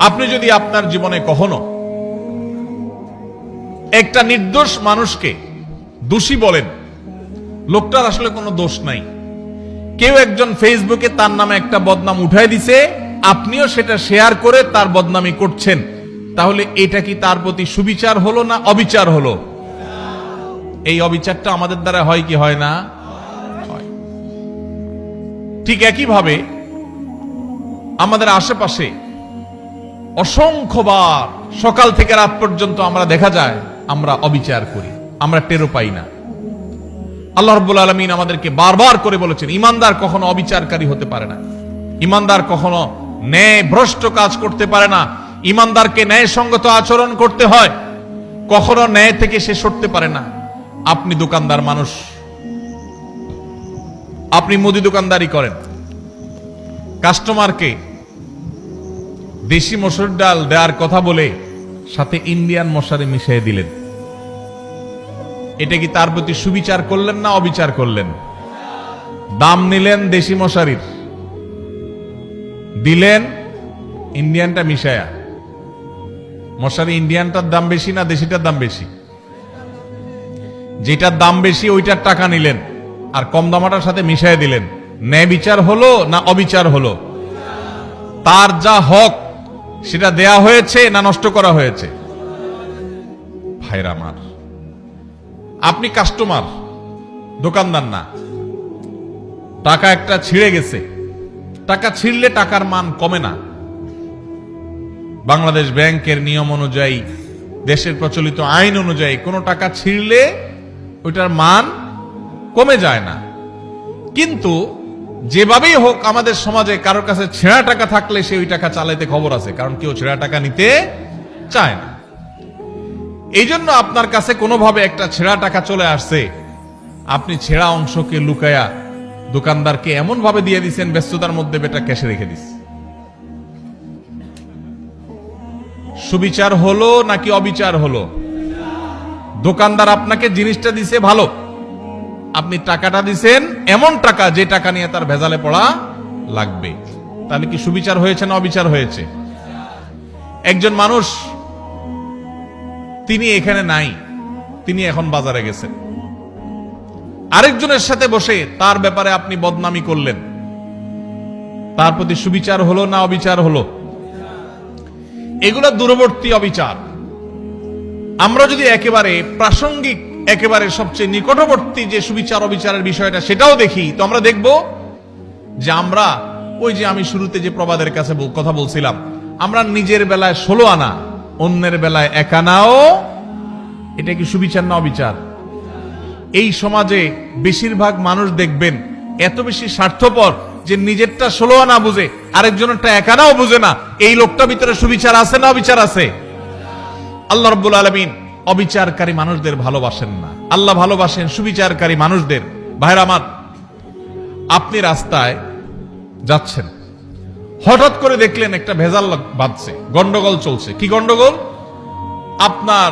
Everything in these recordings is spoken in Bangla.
আপনি যদি আপনার জীবনে কখনো একটা নির্দোষ মানুষকে দোষী বলেন, লোকটার আসলে কোনো দোষ নাই, কেউ একজন ফেসবুকে তার নামে একটা বদনাম উঠায় দিছে, আপনিও সেটা শেয়ার করে তার বদনামি করছেন, তাহলে এটা কি তার প্রতি সুবিচার হলো না অবিচার হলো? এই অবিচারটা আমাদের দ্বারা হয় কি হয় না? হয়। ঠিক একইভাবে আমাদের আশেপাশে অসংখ্যবার সকাল থেকে রাত পর্যন্ত আমরা দেখা যায় আমরা অবিচার করি, আমরা টেরও পাই না। আল্লাহ রাব্বুল আলামিন আমাদেরকে বারবার করে বলেছেন, ইমানদার কখনো অবিচারকারী হতে পারে না, ইমানদার কখনো ন্যায় ভ্রষ্ট কাজ করতে পারে না, ইমানদারকে ন্যায়সঙ্গত আচরণ করতে হয়, কখনো ন্যায় থেকে সে সরতে পারে না। আপনি দোকানদার মানুষ, আপনি মুদি দোকানদারি করেন, কাস্টমারকে দেশি মসুর ডাল দেওয়ার কথা বলে সাথে ইন্ডিয়ান মশারি মিশিয়ে দিলেন, এটা কি তার প্রতি সুবিচার করলেন না অবিচার করলেন? দাম নিলেন দেশি মশারির, দিলেন ইন্ডিয়ানটা মিশায়া। মশারি ইন্ডিয়ানটার দাম বেশি না দেশিটার দাম বেশি? যেটার দাম বেশি ওইটার টাকা নিলেন আর কম দামাটার সাথে মিশাই দিলেন। ন্যায় বিচার হলো না অবিচার হলো? তার যা হক সেটা দেয়া হয়েছে না নষ্ট করা হয়েছে? ভাইরা আমার, আপনি কাস্টমার, দোকানদার না। টাকা একটা ছিঁড়ে গেছে, টাকা ছিঁড়লে টাকার মান কমে না। বাংলাদেশ ব্যাংকের নিয়ম অনুযায়ী, দেশের প্রচলিত আইন অনুযায়ী কোনো টাকা ছিঁড়লে ওইটার মান কমে যায় না। কিন্তু যেভাবেই হোক আমাদের সমাজে কারোর কাছে ছেঁড়া টাকা থাকলে সে ওই টাকা চালাইতে খবর আছে, কারণ কেউ ছেঁড়া টাকা নিতে চায় না। এই জন্য আপনার কাছে কোনোভাবে একটা ছেঁড়া টাকা চলে আসছে, আপনি ছেঁড়া অংশকে লুকায়া দোকানদারকে এমন ভাবে দিয়ে দিচ্ছেন ব্যস্ততার মধ্যে বেটা ক্যাশে রেখে দিস। সুবিচার হলো নাকি অবিচার হলো? দোকানদার আপনাকে জিনিসটা দিছে ভালো, আপনি টাকাটা দিছেন এমন টাকা যে টাকা নিয়ে তার ভেজালে পড়া লাগবে, তাহলে কি সুবিচার হয়েছে না অবিচার হয়েছে? একজন মানুষ, তিনি এখানে নাই, তিনি এখন বাজারে গেছেন, আরেকজনের সাথে বসে তার ব্যাপারে আপনি বদনামি করলেন, তার প্রতি সুবিচার হলো না অবিচার হলো? এগুলো দূরবর্তী অবিচার। আমরা যদি একেবারে প্রাসঙ্গিক, একেবারে সবচেয়ে নিকটবর্তী যে সুবিচার অবিচারের বিষয়টা সেটাও দেখি, তো আমরা দেখব যে আমরা ওই যে আমি শুরুতে যে প্রবাদের কাছে কথা বলছিলাম, আমরা নিজের বেলায় 16 আনা, অন্যের বেলায় 1 আনাও, এটা কি সুবিচার না অবিচার? এই সমাজে বেশিরভাগ মানুষ দেখবেন এত বেশি স্বার্থপর যে নিজেরটা 16 আনা বুঝে, আরেকজনেরটা 1 আনাও বুঝে না। এই লোকটা ভিতরে সুবিচার আছে না অবিচার আছে? আল্লাহ রাব্বুল আলামিন অবিচারকারী মানুষদের ভালোবাসেন না, আল্লাহ ভালোবাসেন সুবিচারকারী মানুষদের। ভাইরা আমার, আপনি রাস্তায় যাচ্ছেন, হঠাৎ করে দেখলেন একটা ভেজাল বাঁধছে, গন্ডগোল চলছে। কি গন্ডগোল? আপনার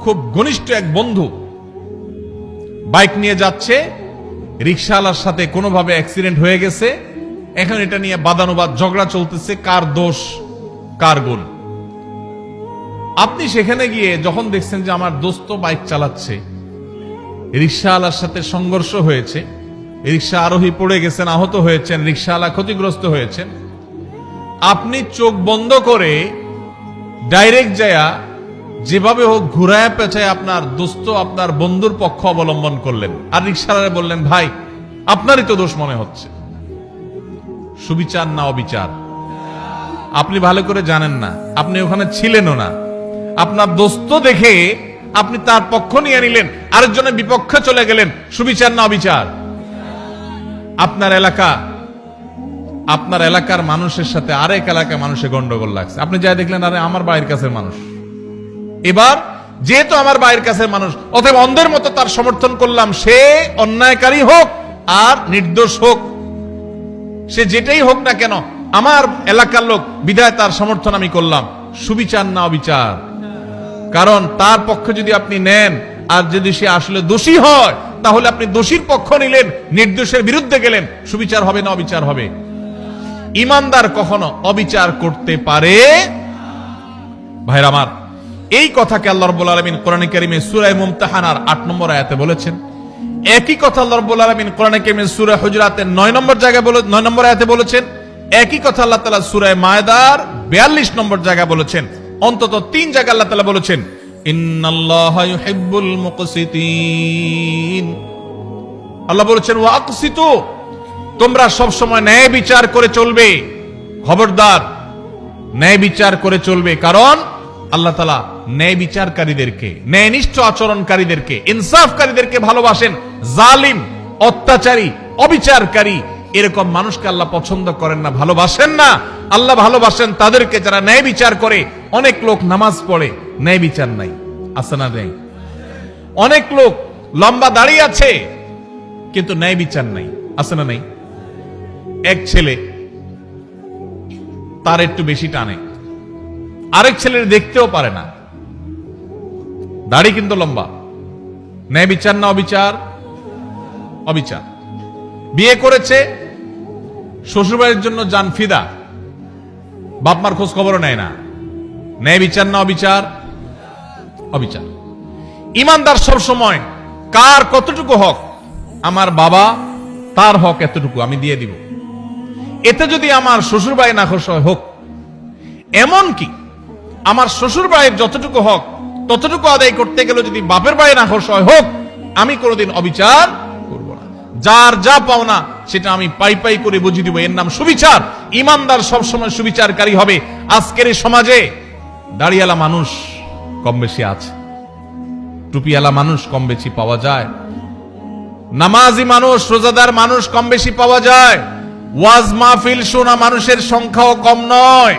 খুব ঘনিষ্ঠ এক বন্ধু বাইক নিয়ে যাচ্ছে, রিকশাওয়ালার সাথে কোনোভাবে অ্যাক্সিডেন্ট হয়ে গেছে, এখন এটা নিয়ে বাদানুবাদ ঝগড়া চলতেছে, কার দোষ কার গুণ। আপনি সেখানে গিয়ে যখন দেখছেন যে আমার দোস্ত বাইক চালাচ্ছে, রিকশাওয়ালার সাথে সংঘর্ষ হয়েছে, রিকশা আরোহী পড়ে গেছেন, আহত হয়েছেন, রিকশাওয়ালা ক্ষতিগ্রস্ত হয়েছেন, আপনি চোখ বন্ধ করে ডাইরেক্ট যায়া যেভাবে হোক ঘুরায় পেঁচায় আপনার দোস্ত, আপনার বন্ধুর পক্ষ অবলম্বন করলেন, আর রিকশাওয়ালা বললেন, ভাই আপনারই তো দোষ মনে হচ্ছে। সুবিচার না অবিচার? আপনি ভালো করে জানেন না, আপনি ওখানে ছিলেনও না, আপনার দোস্ত দেখে আপনি তার পক্ষ নিয়ে নিলেন, আরেকজনের বিপক্ষে চলে গেলেন। সুবিচার না অবিচার? আপনার এলাকার মানুষের সাথে আরেক এলাকার মানুষের গন্ডগোল লাগছে, আপনি যাই দেখলেন আরে আমার বাড়ির কাছের মানুষ, এবার যেহেতু আমার বাড়ির কাছের মানুষ, অতএব অন্ধের মতো তার সমর্থন করলাম, সে অন্যায়কারী হোক আর নির্দোষ হোক, সে যেটাই হোক না কেন, আমার এলাকার লোক বিধায় তার সমর্থন আমি করলাম। সুবিচার না অবিচার? কারণ তার পক্ষে যদি আপনি নেন আর যদি সে আসলে দোষী হয়, তাহলে আপনি দোষীর পক্ষ নিলেন, নির্দোষের বিরুদ্ধে গেলেন। সুবিচার হবে না অবিচার হবে? ইমানদার কখনো অবিচার করতে পারে ভাইরা আমার, এই কথাকে আল্লাহ রাব্বুল আলামিন কোরআনে কারীমে সূরা মুমতাহানার 8 নম্বর আয়াতে বলেছেন। একই কথা আল্লাহ রাব্বুল আলামিন কোরআনে কারীমে সূরা হুজুরাতের 9 নম্বর জায়গায় 9 নম্বর আয়াতে বলেছেন। একই কথা আল্লাহ তাআলা সূরা মায়দার 42 নম্বর জায়গায় বলেছেন। অন্তত 3 জায়গায় আল্লাহ তাআলা বলেছেন, ইন্নাল্লাহা ইউহিব্বুল মুকসিতিন। আল্লাহ বলেছেন, ওয়াকসিতু, তোমরা সব সময় ন্যায় বিচার করে চলবে। খবরদার, ন্যায় বিচার করে চলবে, কারণ আল্লাহ তাআলা ন্যায় বিচারকারীদেরকে, ন্যায়নিষ্ঠ আচরণকারীদেরকে, ইনসাফকারীদেরকে ভালোবাসেন। জালিম, অত্যাচারী, অবিচারকারী এরকম মানুষকে আল্লাহ পছন্দ করেন না, ভালোবাসেন না। আল্লাহ ভালোবাসেন তাদেরকে যারা ন্যায় বিচার করে। অনেক লোক নামাজ পড়ে, ন্যায় বিচার নাই, আছে না নেই? অনেক লোক লম্বা দাঁড়িয়ে আছে কিন্তু ন্যায় বিচার নাই, আছে না নাই? এক ছেলে তার একটু বেশি টানে, আরেক ছেলের দেখতেও পারে না, দাড়ি কিন্তু লম্বা। ন্যায় বিচার না অবিচার? অবিচার। বিয়ে করেছে, শ্বশুরবাড়ির জন্য জান ফিদা, বাপমার খোঁজ খবরও নেয় না। ন্যায় বিচার না অবিচার? অবিচার। ইমানদার সব সময় কার কতটুকু হক, আমার বাবা তার হক এতটুকু আমি দিয়ে দিব, এতে যদি আমার শ্বশুর বাড়ি না খুশি হয় হোক। এমন কি আমার শ্বশুর বাড়ির যতটুকু হক ততটুকু আদায় করতে গেলে যদি বাপের বাড়ি না খুশি হয় হোক, আমি কোনোদিন অবিচার করব না। যার যা পাওনা সেটা আমি পাই পাই করে বুঝিয়ে দিব, এর নাম সুবিচার। ইমানদার সবসময় সুবিচারকারী হবে। আজকের এই সমাজে দাড়িওয়ালা মানুষ কম বেশি আছে, টুপিওয়ালা মানুষ কম বেশি পাওয়া যায়, নামাজি মানুষ, রোজাদার মানুষ কম বেশি পাওয়া যায়, ওয়াজ মাহফিল শোনা মানুষের সংখ্যাও কম নয়,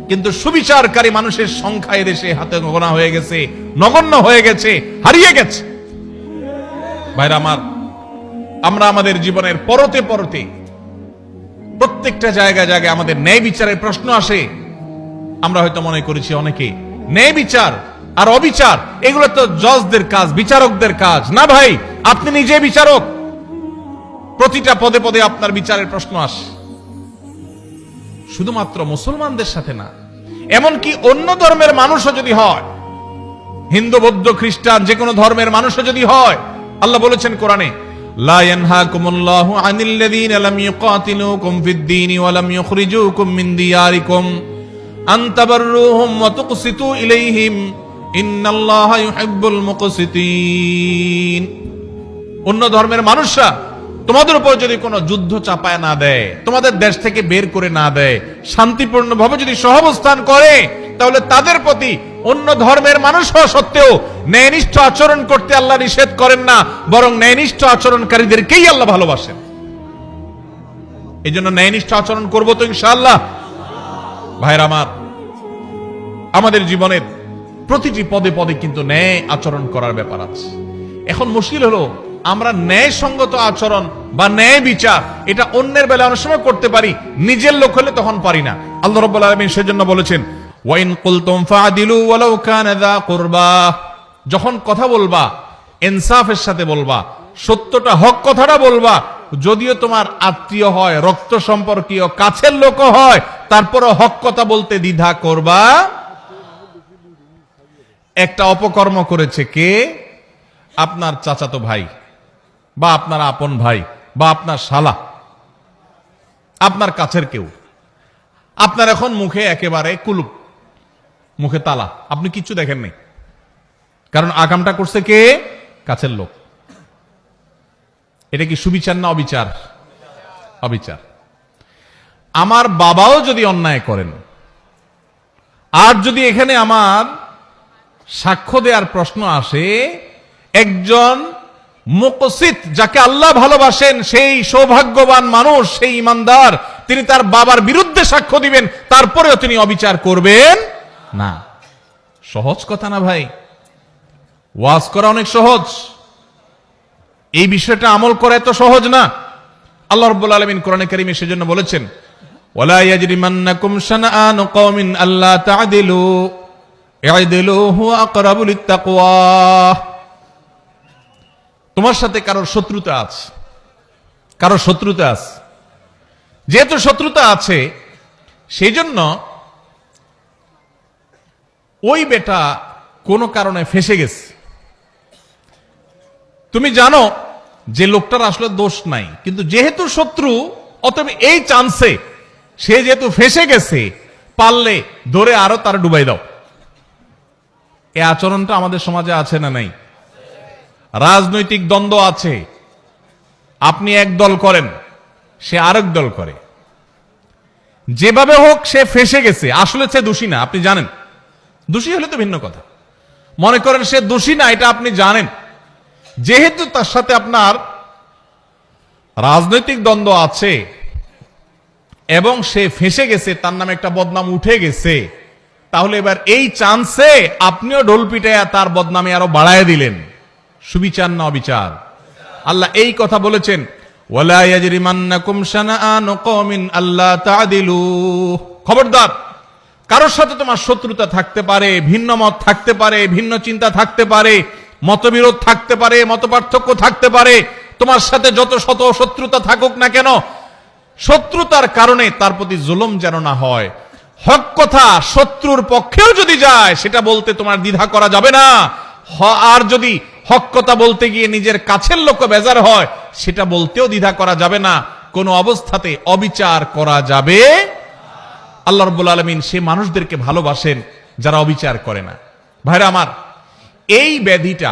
কিন্তু সুবিচারকারী মানুষের সংখ্যা এদেশে হাতে গোনা হয়ে গেছে, নগণ্য হয়ে গেছে, হারিয়ে গেছে। ভাইরা আমার, আমরা আমাদের জীবনের পরতে পরতে প্রত্যেকটা জায়গায় জায়গায় আমাদের ন্যায় বিচারের প্রশ্ন আসে। আমরা হয়তো মনে করেছি অনেকে ন্যায় বিচার আর অবিচার এগুলো তো জজদের কাজ, বিচারকদের কাজ। না ভাই, আপনি নিজে বিচারক। প্রতিটা পদে পদে আপনার বিচারের প্রশ্ন আসে। শুধুমাত্র মুসলমানদের সাথে না, এমনকি অন্য ধর্মের মানুষও যদি হয়, হিন্দু, বৌদ্ধ, খ্রিস্টান, যে কোনো ধর্মের মানুষও যদি হয়, আল্লাহ বলেছেন কোরআনে, লা ইয়ানহাকুমুল্লাহু আনিল্লাযীনা লাম ইউকাতিলুকুম ফিদ-দীনি ওয়া লাম ইউখরিজুকুম মিন দিয়ারিকুম আন তাবাররুহুম ওয়া তুকসিতু ইলাইহিম ইন্নাল্লাহা ইউহিব্বুল মুকসিতিন। অন্য ধর্মের মানুষরা তোমাদের উপর যদি কোনো যুদ্ধ চাপায় না দেয়, তোমাদের দেশ থেকে বের করে না দেয়, শান্তিপূর্ণভাবে যদি সহাবস্থান করে, তাহলে তাদের প্রতি অন্য ধর্মের মানুষ হওয়া সত্ত্বেও ন্যায়নিষ্ঠ আচরণ করতে আল্লাহ নিষেধ করেন না, বরং ন্যায়নিষ্ঠ আচরণকারীদেরকেই আল্লাহ ভালোবাসেন। এই জন্য ন্যায়নিষ্ঠ আচরণ করব তো ইনশাআল্লাহ। ভাইরা আমার, আমাদের জীবনের প্রতিটি পদে পদে কিন্তু ন্যায় আচরণ করার ব্যাপার আছে। এখন মুশকিল হলো, আমরা ন্যায়সঙ্গত আচরণ বা ন্যায় বিচার এটা অন্যের বেলা অনেক সময় করতে পারি, নিজের লোক হলে তখন পারি না। আল্লাহ রাব্বুল আলামিন সেজন্য বলেছেন, ওয়াইন কুলতুম ফাদিলু ওয়ালাউ কানা যা কুরবা। যখন কথা বলবা ইনসাফের সাথে বলবা, সত্যটা, হক কথাটা বলবা, যদিও তোমার আত্মীয় হয়, রক্ত সম্পর্কীয়, কাছের লোক হয়, তারপরও হক কথা বলতে দ্বিধা করবা। একটা অপকর্ম করেছে কে? আপনার চাচাতো ভাই বা আপনার আপন ভাই বা আপনার শালা, আপনার কাছের কেউ। আপনার এখন মুখে একেবারে কুলুপ, মুখে তালা, আপনি কিচ্ছু দেখেন নাই, কারণ আকামটা করছে কে? কাছের লোক। এটা কি সুবিচার না অবিচার? অবিচার। আমার বাবাও যদি অন্যায় করেন, আর যদি এখানে আমার সাক্ষ্য দেওয়ার প্রশ্ন আসে, একজন মুকসিত, যাকে আল্লাহ ভালোবাসেন, সেই সৌভাগ্যবান মানুষ, সেই ইমানদার, তিনি তার বাবার বিরুদ্ধে সাক্ষ্য দিবেন, তারপরেও তিনি অবিচার করবেন না। সহজ কথা না ভাই? ওয়াজ করা অনেক সহজ, এই বিষয়টা আমল করা এত সহজ না। আল্লাহ রাব্বুল আলামিন কোরআনে কারীমে সেজন্য বলেছেন, ওয়ালা ইয়াজরিমান্নাকুম শানাআনু কওমিন আল্লা তা'দিলু ই'দিলু হুয়া আকরাবু লিত-তাকওয়া। তোমার সাথে কারোর শত্রুতা আছে, কারোর শত্রুতা আছে, যেহেতু শত্রুতা আছে, সেই জন্য ওই বেটা কোনো কারণে ফেঁসে গেছে, তুমি জানো যে লোকটার আসলে দোষ নাই, কিন্তু যেহেতু শত্রু, অতএব এই চান্সে সে যেহেতু ফেঁসে গেছে, পারলে ধরে আরো তার ডুবাই দাও। এই আচরণটা আমাদের সমাজে আছে না নাই? রাজনৈতিক দ্বন্দ্ব আছে, আপনি এক দল করেন, সে আরেক দল করে, যেভাবে হোক সে ফেঁসে গেছে, আসলে সে দোষী না, আপনি জানেন। দোষী হলে তো ভিন্ন কথা, মনে করেন সে দোষী না, এটা আপনি জানেন, যেহেতু তার সাথে আপনার রাজনৈতিক দ্বন্দ্ব আছে এবং সে ফেঁসে গেছে, তার নামে একটা বদনাম উঠে গেছে, তাহলে এবার এই চান্সে আপনিও ঢোল পিটাইয়া তার বদনামে আরো বাড়ায় দিলেন। সুবিচার না অবিচার? আল্লাহ এই কথা বলেছেন, ওয়ালা ইয়াজরিমান্নাকুম শানাআনু কওমিন আল্লা তা'দিলু। খবরদার, কারোর সাথে তোমার শত্রুতা থাকতে পারে, ভিন্ন মত থাকতে পারে, ভিন্ন চিন্তা থাকতে পারে, মতবিরোধ থাকতে পারে, মতপার্থক্য থাকতে পারে, তোমার সাথে যত শত শত্রুতা থাকুক না কেন, শত্রুতার কারণে তার প্রতি জুলুম যেন না হয়। হক কথা শত্রুর পক্ষেও যদি যায়, সেটা বলতে তোমার দ্বিধা করা যাবে না। আর যদি হক কথা বলতে গিয়ে নিজের কাছের লোক বেজার হয়, সেটা বলতেও দ্বিধা করা যাবে না। কোন অবস্থাতে অবিচার করা যাবে। আল্লাহ রাব্বুল আলামিন সে মানুষদেরকে ভালোবাসেন যারা অবিচার করে না। ভাইরা আমার, এই ব্যাধিটা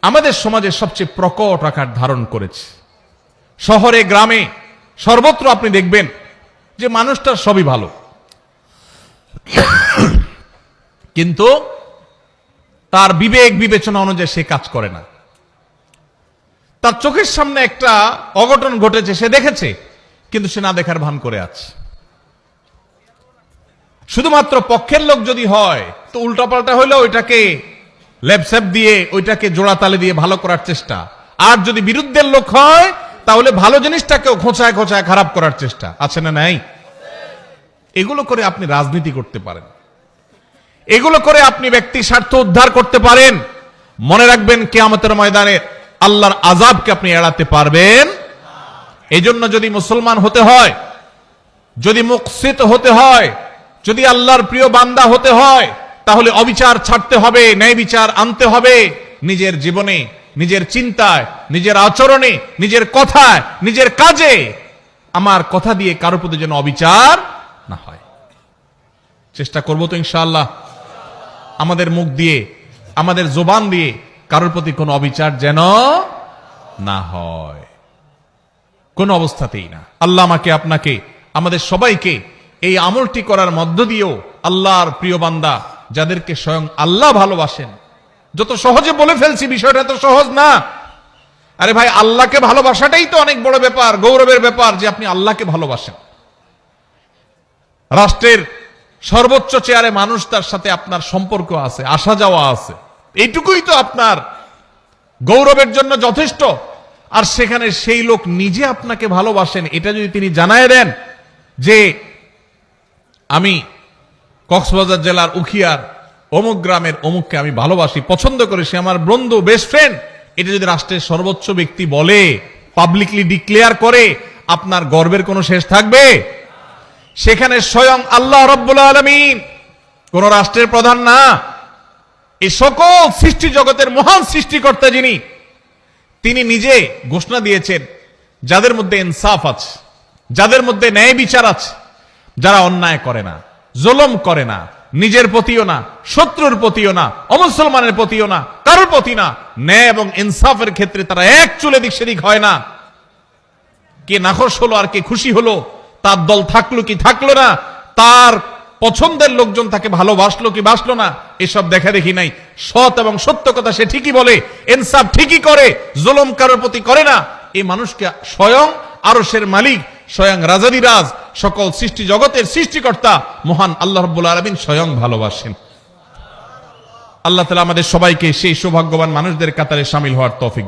আমাদের সমাজে সবচেয়ে প্রকট আকার ধারণ করেছে। শহরে গ্রামে সর্বত্র আপনি দেখবেন যে মানুষটার সবই ভালো, কিন্তু তার বিবেক বিবেচনা অনুযায়ী সে কাজ করে না। তার চোখের সামনে একটা অঘটন ঘটেছে, সে দেখেছে, কিন্তু সে না দেখার ভান করে আছে। শুধুমাত্র পক্ষের লোক যদি হয় তো উল্টাপাল্টা হইলে ওইটাকে লেপসেপ দিয়ে, ওইটাকে জোড়াতালে দিয়ে ভালো করার চেষ্টা। আর যদি বিরুদ্ধের লোক হয় তাহলে ভালো জিনিসটাকেও খোঁচায় খোঁচায় খারাপ করার চেষ্টা। আছে না নাই? এগুলো করে আপনি রাজনীতি করতে পারেন, এগুলো করে আপনি ব্যক্তি স্বার্থ উদ্ধার করতে পারেন। মনে রাখবেন, কিয়ামতের ময়দানে আল্লাহর আযাবকে আপনি এড়াতে পারবেন। এই জন্য যদি মুসলমান হতে হয়, যদি মুকসিত হতে হয়, যদি আল্লাহর প্রিয় বান্দা হতে হয়, তাহলে অবিচার ছাড়তে হবে, ন্যায় বিচার আনতে হবে নিজের জীবনে, নিজের চিন্তায়, নিজের আচরণে, নিজের কথায়, নিজের কাজে। আমার কথা দিয়ে কারো প্রতি যেন অবিচার না হয়। চেষ্টা করবো তো ইনশাআল্লাহ, আমাদের মুখ দিয়ে, আমাদের জবান দিয়ে কারোর প্রতি কোনো অবিচার যেন না হয়, কোন অবস্থাতেই না। আল্লাহ আমাকে, আপনাকে, আমাদের সবাইকে এই আমলটি করার মধ্য দিয়েও আল্লাহর প্রিয় বান্দা, যাদেরকে স্বয়ং আল্লাহ ভালোবাসেন। যত সহজে বলে ফেলছি, বিষয়টা তো সহজ না। আরে ভাই, আল্লাহকে ভালোবাসাটাই তো অনেক বড় ব্যাপার, গৌরবের ব্যাপার যে আপনি আল্লাহকে ভালোবাসেন। রাষ্ট্রের সর্বোচ্চ চেয়ারে মানুষ, তার সাথে আপনার সম্পর্ক আছে, আসা যাওয়া আছে, এইটুকুই তো আপনার গৌরবের জন্য যথেষ্ট। আর সেখানে সেই লোক নিজে আপনাকে ভালোবাসেন, এটা যদি তিনি জানায় দেন যে আমি কক্সবাজার জেলার উখিয়ার অমুক গ্রামের অমুককে আমি ভালোবাসি, পছন্দ করে, সে আমার বন্ধু, বেস্ট ফ্রেন্ড, এটা যদি রাষ্ট্রের সর্বোচ্চ ব্যক্তি বলে, পাবলিকলি ডিক্লেয়ার করে, আপনার গর্বের কোনো শেষ থাকবে? সেখানে স্বয়ং আল্লাহ রাব্বুল আলামিন, কোন রাষ্ট্রের প্রধান না, এই সকল সৃষ্টি জগতের মহান সৃষ্টিকর্তা যিনি, তিনি নিজে ঘোষণা দিয়েছেন, যাদের মধ্যে ইনসাফ আছে, যাদের মধ্যে ন্যায় বিচার আছে, যারা অন্যায় করে না, জুলুম করে না, নিজের প্রতিও না, শত্রুর প্রতিও না, অমুসলমানের প্রতিও না, কারোর প্রতি না, ন্যায় এবং ইনসাফের ক্ষেত্রে তারা এক চুলে দিক সেদিক হয় না। কে নাখোশ হলো আর কে খুশি হলো, তার দল থাকলো কি থাকলো না, তার পছন্দের লোকজন তাকে ভালোবাসলো কি বাসলো না, এসব দেখা দেখি নাই। সৎ এবং সত্য কথা সে ঠিকই বলে, ইনসাফ ঠিকই করে, জুলুম কারোর প্রতি করে না। এই মানুষকে স্বয়ং আরশের মালিক, স্বয়ং রাজাদিরাজ, সকল সৃষ্টি জগতের সৃষ্টিকর্তা মহান আল্লাহ রাব্বুল আলামিন স্বয়ং ভালোবাসেন। আল্লাহ তাআলা আমাদের সবাইকে সেই সৌভাগ্যবান মানুষদের কাতারে শামিল হওয়ার তৌফিক দান।